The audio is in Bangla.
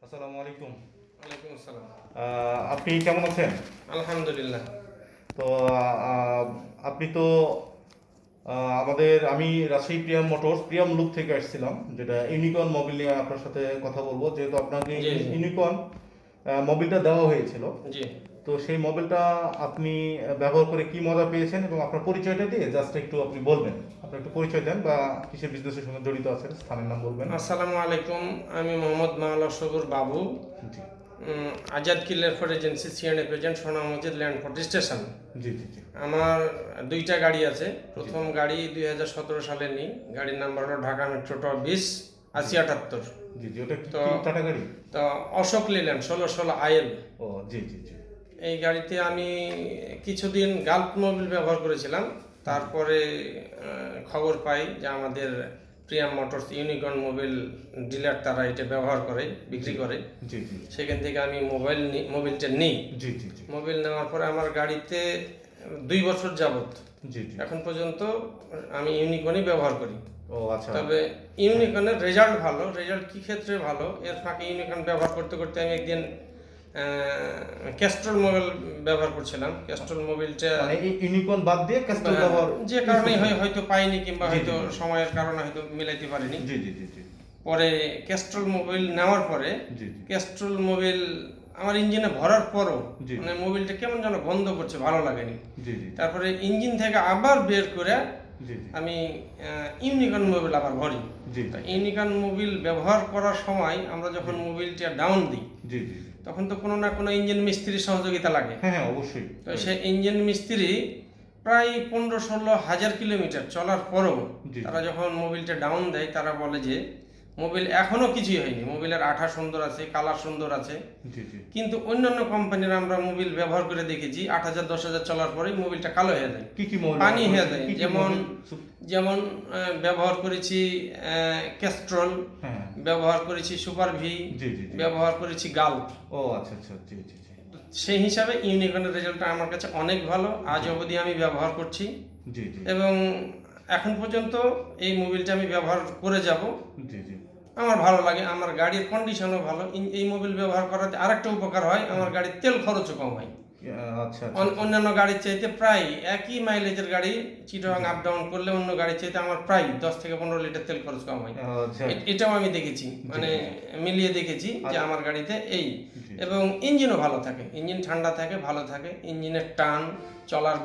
আসসালামু আলাইকুম। ওয়ালাইকুম আসসালাম। আপনি কেমন আছেন? আলহামদুলিল্লাহ। তো আহ, আপনি তো আমি রাজশাহী প্রিয়াম মোটরস প্রিয়াম লুক থেকে আসছিলাম, যেটা ইউনিকর্ন মোবিল নিয়ে আপনার সাথে কথা বলবো, যেহেতু আপনাকে জি জি ইউনিকর্ন মোবিলটা দেওয়া হয়েছিল। জি। তো সেই মোবিলটা আপনি ব্যবহার করে কি মজা পেয়েছেন এবং আপনার পরিচয়টা দিয়ে জাস্ট একটু আপনি বলবেন, আপনি একটু পরিচয় দেন বা কিসের বিজনেসের সঙ্গে জড়িত আছেন, স্থানের নাম বলবেন। আসসালামু আলাইকুম। আমি মোহাম্মদ মাওলা সবুর বাবু, জি আজাদ কিল্লার for agency CNA present Sona Masjid land port station. জি জি জি আমার দুইটা গাড়ি আছে। প্রথম গাড়ি 2017 সালে নিই। গাড়ির নাম্বার হলো ঢাকা মেট্রো 20-80-78। জি জি ওটা তো কি টাটা গাড়ি? তো অশোক লিল্যান্ড 1616 আইএল। ও জি জি জি এই গাড়িতে আমি কিছুদিন গাল্ফ মোবিল ব্যবহার করেছিলাম। তারপরে খবর পাই যে আমাদের Priyam motors unicorn Mobil dealer তারা এটা ব্যবহার করে, বিক্রি করে। জি জি সেখান থেকে আমি মোবিলটা নিই। জি জি জি মোবিল নেওয়ার পরে আমার গাড়িতে 2 বছর যাবত জি জি এখন পর্যন্ত আমি ইউনিকর্নই ব্যবহার করি। ও আচ্ছা। তবে ইউনিকর্নের রেজাল্ট ভালো। রেজাল্ট কি ক্ষেত্রে ভালো, এর ফাঁকে ইউনিকর্ন ব্যবহার করতে করতে আমি একদিন ক্যাস্ট্রল মোবিল ব্যবহার করছিলাম। ক্যাস্ট্রল মোবিলটা মানে এই ইউনিকর্ন বাদ দিয়ে কাস্টম ব্যবহার যে কারণে হয়তো পাইনি, কিংবা জি, হয়তো জি, জি। সময়ের কারণে হয়তো মিলাইতে পারিনি। জি জি জি জি পরে ক্যাস্ট্রল মোবিল নেওয়ার পরে জি জি ক্যাস্ট্রল মোবিল আমার ইঞ্জিনে ভরার পরও জি। মানে মোবিলটা কেমন যেন গন্ধ করছে, ভালো লাগেনি। জি জি তারপরে ইঞ্জিন থেকে আবার বের করে জি জি আমি ইউনিকর্ন মোবিল আবার ভরি। জি তা ইউনিকর্ন মোবিল ব্যবহার করার সময় আমরা যখন মোবিলটা ডাউন দিই, জি জি তখন তো কোনো না কোনো ইঞ্জিন মিস্ত্রির সহযোগিতা লাগে। হ্যাঁ হ্যাঁ অবশ্যই। তো সেই ইঞ্জিন মিস্ত্রি প্রায় 15-16 হাজার কিলোমিটার চলার পরও জি। তারা যখন মোবিলটা ডাউন দেয়, তারা বলে যে মোবিল এখনো কিছুই হয়নি, মোবিলের আঠা সুন্দর আছে, কালার সুন্দর আছে। জি জি কিন্তু অন্যান্য কোম্পানির আমরা মোবিল ব্যবহার করে দেখেছি 8,000-10,000 চলার পরেই মোবিলটা কালো হয়ে যায়, কি কি মোবিল পানি হয়ে যায়। কি কি যেমন মোবিল? যেমন ব্যবহার করেছি ক্যাস্ট্রল, হ্যাঁ ব্যবহার করেছি সুপার ভি, জি জি জি ব্যবহার করেছি গাল্ফ। ও আচ্ছা আচ্ছা জি জি জি সেই হিসাবে ইউনিকর্নের রেজাল্টটা আমার কাছে অনেক ভালো। আজ অবধি আমি ব্যবহার করছি জি জি এবং এখন পর্যন্ত এই মোবিলটা আমি ব্যবহার করে যাব। জি জি আমার ভালো লাগে, আমার গাড়ির কন্ডিশনও ভালো। এই মোবিল ব্যবহার করাতে আরেকটা উপকার হয়, আমার গাড়ির তেল খরচও কম হয়। আচ্ছা আচ্ছা অন্যান্য গাড়ির চাইতে প্রায় একই মাইলেজের গাড়ি চিটাগাং আপ ডাউন করলে অন্য গাড়ির চাইতে আমার প্রায় 10 থেকে 15 লিটার তেল খরচ কম হয়। আচ্ছা এটাও আমি দেখেছি, মানে মিলিয়ে দেখেছি যে আমার গাড়িতে এই। জি। এবং ইঞ্জিনও ভালো থাকে, ইঞ্জিন ঠান্ডা থাকে, ভালো থাকে। ইঞ্জিনের টান, চলার